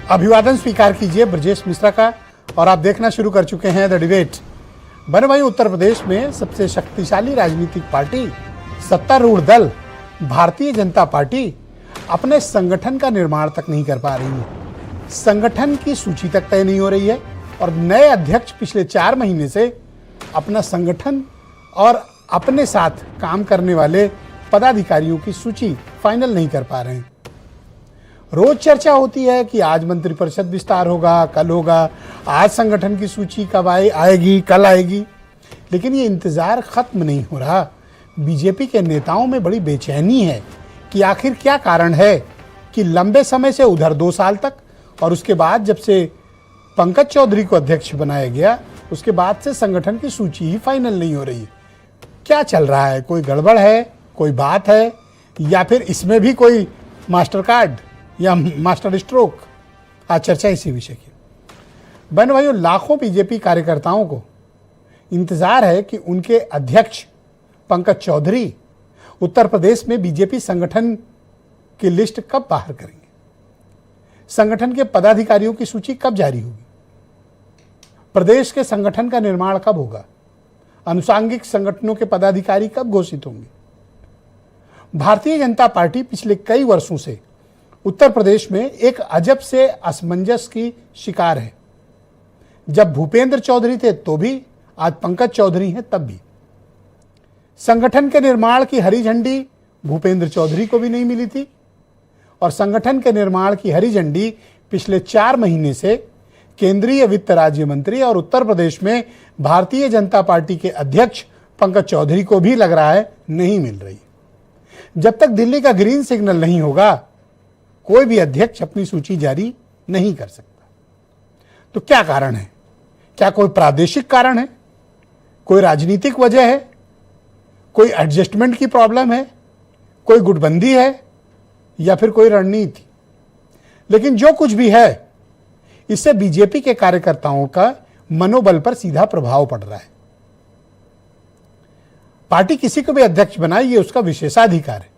अभिवादन स्वीकार कीजिए ब्रजेश मिश्रा का। और आप देखना शुरू कर चुके हैं द डिबेट। बने भाई, उत्तर प्रदेश में सबसे शक्तिशाली राजनीतिक पार्टी सत्तारूढ़ दल भारतीय जनता पार्टी अपने संगठन का निर्माण तक नहीं कर पा रही है। संगठन की सूची तक तय नहीं हो रही है और नए अध्यक्ष पिछले 4 महीने से अपना संगठन और अपने साथ काम करने वाले पदाधिकारियों की सूची फाइनल नहीं कर पा रहे हैं। रोज चर्चा होती है कि आज मंत्रिपरिषद विस्तार होगा, कल होगा, आज संगठन की सूची कब आएगी, कल आएगी, लेकिन ये इंतजार खत्म नहीं हो रहा। बीजेपी के नेताओं में बड़ी बेचैनी है कि आखिर क्या कारण है कि लंबे समय से उधर 2 साल तक और उसके बाद जब से पंकज चौधरी को अध्यक्ष बनाया गया उसके बाद से संगठन की सूची ही फाइनल नहीं हो रही है। क्या चल रहा है? कोई गड़बड़ है, कोई बात है, या फिर इसमें भी कोई मास्टर कार्ड या मास्टर स्ट्रोक? आज चर्चा इसी विषय की। बहन भाइयों, लाखों बीजेपी कार्यकर्ताओं को इंतजार है कि उनके अध्यक्ष पंकज चौधरी उत्तर प्रदेश में बीजेपी संगठन की लिस्ट कब बाहर करेंगे, संगठन के पदाधिकारियों की सूची कब जारी होगी, प्रदेश के संगठन का निर्माण कब होगा, अनुषांगिक संगठनों के पदाधिकारी कब घोषित होंगे। भारतीय जनता पार्टी पिछले कई वर्षों से उत्तर प्रदेश में एक अजब से असमंजस की शिकार है। जब भूपेंद्र चौधरी थे तो भी, आज पंकज चौधरी हैं तब भी। संगठन के निर्माण की हरी झंडी भूपेंद्र चौधरी को भी नहीं मिली थी और संगठन के निर्माण की हरी झंडी पिछले 4 महीने से केंद्रीय वित्त राज्य मंत्री और उत्तर प्रदेश में भारतीय जनता पार्टी के अध्यक्ष पंकज चौधरी को भी लग रहा है नहीं मिल रही। जब तक दिल्ली का ग्रीन सिग्नल नहीं होगा कोई भी अध्यक्ष अपनी सूची जारी नहीं कर सकता। तो क्या कारण है? क्या कोई प्रादेशिक कारण है, कोई राजनीतिक वजह है, कोई एडजस्टमेंट की प्रॉब्लम है, कोई गुटबंदी है, या फिर कोई रणनीति? लेकिन जो कुछ भी है इससे बीजेपी के कार्यकर्ताओं का मनोबल पर सीधा प्रभाव पड़ रहा है। पार्टी किसी को भी अध्यक्ष बनाए ये उसका विशेषाधिकार है,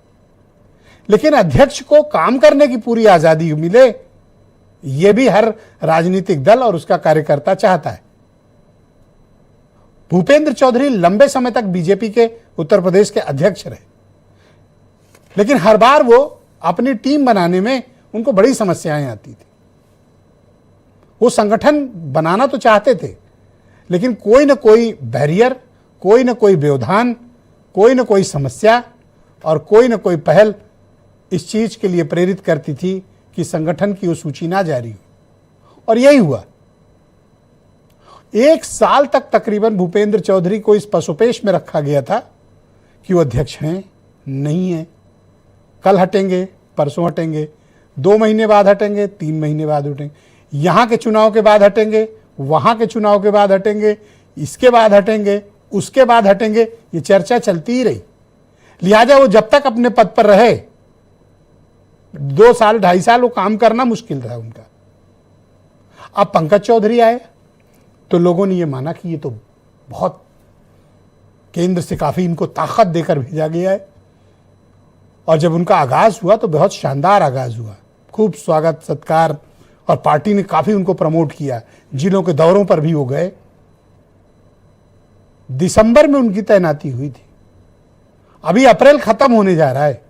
लेकिन अध्यक्ष को काम करने की पूरी आजादी मिले यह भी हर राजनीतिक दल और उसका कार्यकर्ता चाहता है। भूपेंद्र चौधरी लंबे समय तक बीजेपी के उत्तर प्रदेश के अध्यक्ष रहे, लेकिन हर बार वो अपनी टीम बनाने में उनको बड़ी समस्याएं आती थी। वो संगठन बनाना तो चाहते थे, लेकिन कोई ना कोई बैरियर, कोई ना कोई व्यवधान, कोई ना कोई समस्या और कोई ना कोई पहल इस चीज के लिए प्रेरित करती थी कि संगठन की वो सूची ना जारी हो। और यही हुआ। 1 साल तक तकरीबन भूपेंद्र चौधरी को इस पसोपेश में रखा गया था कि वो अध्यक्ष हैं, नहीं है, कल हटेंगे, परसों हटेंगे, 2 महीने बाद हटेंगे, 3 महीने बाद हटेंगे, यहां के चुनाव के बाद हटेंगे, वहां के चुनाव के बाद हटेंगे, इसके बाद हटेंगे, उसके बाद हटेंगे। ये चर्चा चलती ही रही। लिहाजा वो जब तक अपने पद पर रहे 2 साल 2.5 साल वो काम करना मुश्किल रहा उनका। अब पंकज चौधरी आए तो लोगों ने ये माना कि ये तो बहुत केंद्र से काफी इनको ताकत देकर भेजा गया है। और जब उनका आगाज हुआ तो बहुत शानदार आगाज हुआ, खूब स्वागत सत्कार, और पार्टी ने काफी उनको प्रमोट किया, जिलों के दौरों पर भी वो गए। दिसंबर में उनकी तैनाती हुई थी, अभी अप्रैल खत्म होने जा रहा है,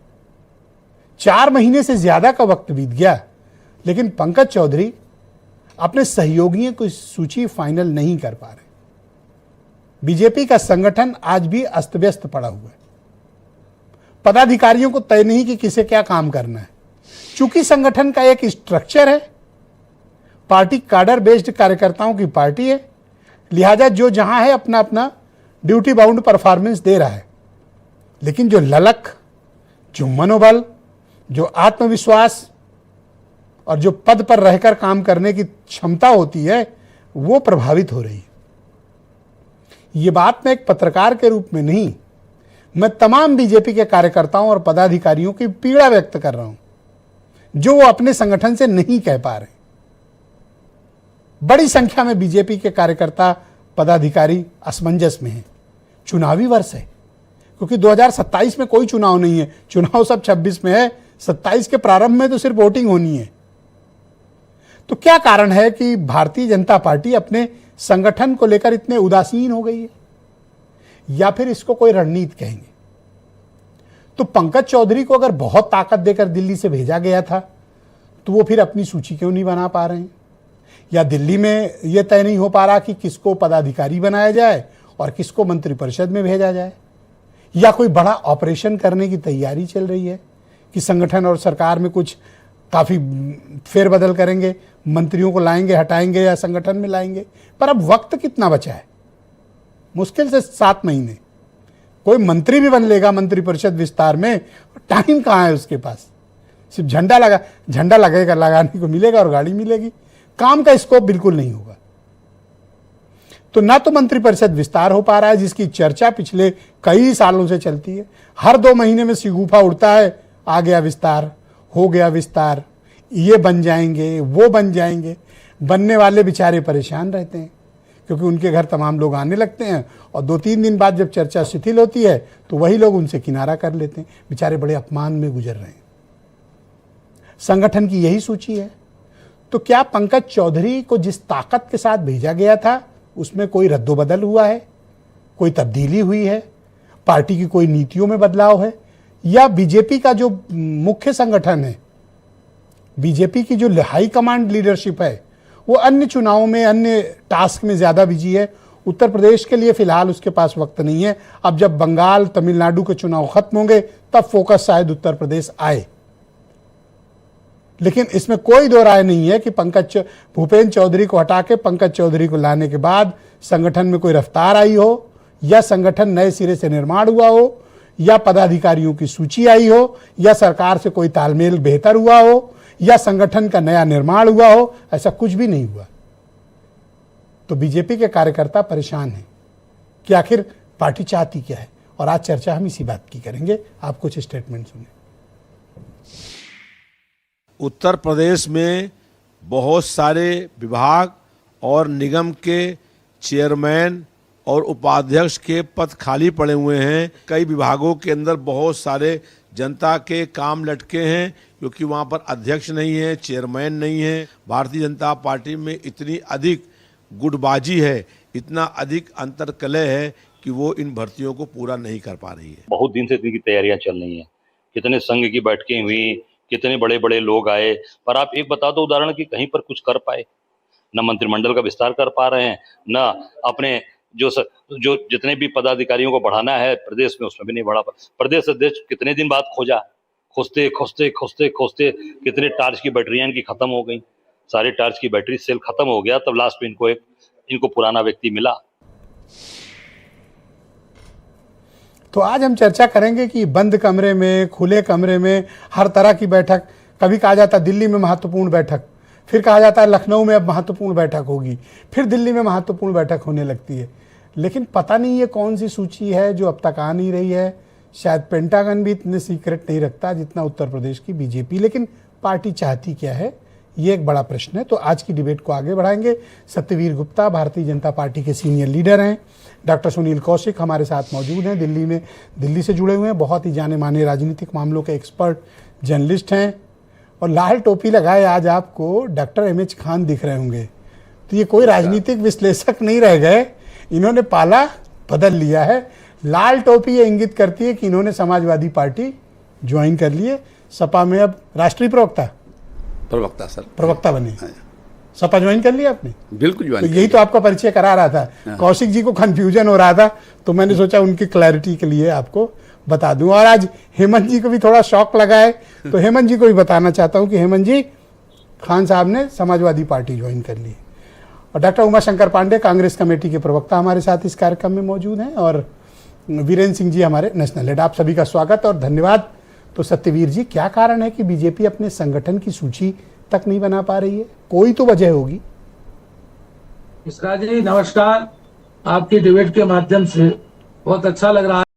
4 महीने से ज्यादा का वक्त बीत गया, लेकिन पंकज चौधरी अपने सहयोगियों की सूची फाइनल नहीं कर पा रहे। बीजेपी का संगठन आज भी अस्त व्यस्त पड़ा हुआ है। पदाधिकारियों को तय नहीं कि किसे क्या काम करना है। चूंकि संगठन का एक स्ट्रक्चर है, पार्टी कार्डर बेस्ड कार्यकर्ताओं की पार्टी है, लिहाजा जो जहां है अपना अपना ड्यूटी बाउंड परफॉर्मेंस दे रहा है, लेकिन जो ललक, जो मनोबल, जो आत्मविश्वास और जो पद पर रहकर काम करने की क्षमता होती है वो प्रभावित हो रही है। ये बात मैं एक पत्रकार के रूप में नहीं, मैं तमाम बीजेपी के कार्यकर्ताओं और पदाधिकारियों की पीड़ा व्यक्त कर रहा हूं जो वो अपने संगठन से नहीं कह पा रहे। बड़ी संख्या में बीजेपी के कार्यकर्ता पदाधिकारी असमंजस में हैं। चुनावी वर्ष है, क्योंकि 2027 में कोई चुनाव नहीं है, चुनाव सब 26 में है, 27 के प्रारंभ में तो सिर्फ वोटिंग होनी है। तो क्या कारण है कि भारतीय जनता पार्टी अपने संगठन को लेकर इतने उदासीन हो गई है, या फिर इसको कोई रणनीति कहेंगे? तो पंकज चौधरी को अगर बहुत ताकत देकर दिल्ली से भेजा गया था तो वो फिर अपनी सूची क्यों नहीं बना पा रहे हैं? या दिल्ली में यह तय नहीं हो पा रहा कि किसको पदाधिकारी बनाया जाए और किसको मंत्रिपरिषद में भेजा जाए? या कोई बड़ा ऑपरेशन करने की तैयारी चल रही है कि संगठन और सरकार में कुछ काफी फेरबदल करेंगे, मंत्रियों को लाएंगे, हटाएंगे या संगठन में लाएंगे? पर अब वक्त कितना बचा है? मुश्किल से 7 महीने। कोई मंत्री भी बन लेगा मंत्रिपरिषद विस्तार में, टाइम कहाँ है उसके पास? सिर्फ झंडा लगेगा, लगाने को मिलेगा और गाड़ी मिलेगी, काम का स्कोप बिल्कुल नहीं होगा। तो ना तो मंत्रिपरिषद विस्तार हो पा रहा है, जिसकी चर्चा पिछले कई सालों से चलती है। हर 2 महीने में सिगुफा उड़ता है, आ गया विस्तार, हो गया विस्तार, ये बन जाएंगे, वो बन जाएंगे। बनने वाले बेचारे परेशान रहते हैं क्योंकि उनके घर तमाम लोग आने लगते हैं और 2-3 दिन बाद जब चर्चा शिथिल होती है तो वही लोग उनसे किनारा कर लेते हैं। बेचारे बड़े अपमान में गुजर रहे हैं। संगठन की यही सूची है। तो क्या पंकज चौधरी को जिस ताकत के साथ भेजा गया था उसमें कोई रद्दोबदल हुआ है, कोई तब्दीली हुई है, पार्टी की कोई नीतियों में बदलाव है, या बीजेपी का जो मुख्य संगठन है, बीजेपी की जो हाई कमांड लीडरशिप है, वो अन्य चुनावों में, अन्य टास्क में ज्यादा बिजी है? उत्तर प्रदेश के लिए फिलहाल उसके पास वक्त नहीं है। अब जब बंगाल, तमिलनाडु के चुनाव खत्म होंगे तब फोकस शायद उत्तर प्रदेश आए। लेकिन इसमें कोई दो राय नहीं है कि भूपेंद्र चौधरी को हटा के पंकज चौधरी को लाने के बाद संगठन में कोई रफ्तार आई हो, या संगठन नए सिरे से निर्माण हुआ हो, या पदाधिकारियों की सूची आई हो, या सरकार से कोई तालमेल बेहतर हुआ हो, या संगठन का नया निर्माण हुआ हो। ऐसा कुछ भी नहीं हुआ। तो बीजेपी के कार्यकर्ता परेशान हैं कि आखिर पार्टी चाहती क्या है। और आज चर्चा हम इसी बात की करेंगे। आप कुछ स्टेटमेंट सुने। उत्तर प्रदेश में बहुत सारे विभाग और निगम के चेयरमैन और उपाध्यक्ष के पद खाली पड़े हुए हैं। कई विभागों के अंदर बहुत सारे जनता के काम लटके हैं क्योंकि वहाँ पर अध्यक्ष नहीं है, चेयरमैन नहीं है। भारतीय जनता पार्टी में इतनी अधिक गुटबाजी है, इतना अधिक अंतर्कलह है कि वो इन भर्तियों को पूरा नहीं कर पा रही है। बहुत दिन से इनकी तैयारियां चल रही हैं, कितने संघ की बैठकें हुई, कितने बड़े बड़े लोग आए, पर आप एक बता दो उदाहरण कि कहीं पर कुछ कर पाए? न मंत्रिमंडल का विस्तार कर पा रहे हैं, न अपने जो जितने भी पदाधिकारियों को बढ़ाना है प्रदेश में उसमें भी नहीं बढ़ा पा। प्रदेश अध्यक्ष कितने दिन बाद खोजते कितने टार्च की बैटरियां इनकी खत्म हो गई, सारे टार्च की बैटरी सेल खत्म हो गया, तब लास्ट में इनको पुराना व्यक्ति मिला। तो आज हम चर्चा करेंगे कि बंद कमरे में, खुले कमरे में, हर तरह की बैठक। कभी कहा जाता है दिल्ली में महत्वपूर्ण बैठक, फिर कहा जाता है लखनऊ में अब महत्वपूर्ण बैठक होगी, फिर दिल्ली में महत्वपूर्ण बैठक होने लगती है। लेकिन पता नहीं ये कौन सी सूची है जो अब तक आ नहीं रही है। शायद पेंटागन भी इतने सीक्रेट नहीं रखता जितना उत्तर प्रदेश की बीजेपी। लेकिन पार्टी चाहती क्या है, ये एक बड़ा प्रश्न है। तो आज की डिबेट को आगे बढ़ाएंगे। सत्यवीर गुप्ता भारतीय जनता पार्टी के सीनियर लीडर हैं। डॉक्टर सुनील कौशिक हमारे साथ मौजूद हैं, दिल्ली से जुड़े हुए हैं, बहुत ही जाने माने राजनीतिक मामलों के एक्सपर्ट जर्नलिस्ट हैं। और लाल टोपी लगाए आज आपको डॉक्टर एम एच खान दिख रहे होंगे। तो ये कोई राजनीतिक विश्लेषक नहीं रह गए, इन्होंने पाला बदल लिया है। लाल टोपी ये इंगित करती है कि इन्होंने समाजवादी पार्टी ज्वाइन कर लिए। सपा में अब राष्ट्रीय प्रवक्ता बने। सपा ज्वाइन कर लिया आपने? बिल्कुल ज्वाइन। तो यही तो आपका परिचय करा रहा था। कौशिक जी को कंफ्यूजन हो रहा था तो मैंने सोचा उनकी क्लैरिटी के लिए आपको बता दूं। और आज हेमंत जी को भी थोड़ा शॉक लगा है, तो हेमंत जी को भी बताना चाहता हूं कि हेमंत जी, खान साहब ने समाजवादी पार्टी ज्वाइन कर ली। और डॉक्टर उमाशंकर पांडे कांग्रेस कमेटी के प्रवक्ता हमारे साथ इस कार्यक्रम में मौजूद हैं, और वीरेंद्र सिंह जी हमारे नेशनल हेड। आप सभी का स्वागत और धन्यवाद। तो सत्यवीर जी, क्या कारण है कि बीजेपी अपने संगठन की सूची तक नहीं बना पा रही है? कोई तो वजह होगी। मिश्रा जी नमस्कार। आपकी डिबेट के माध्यम से बहुत अच्छा लग रहा है।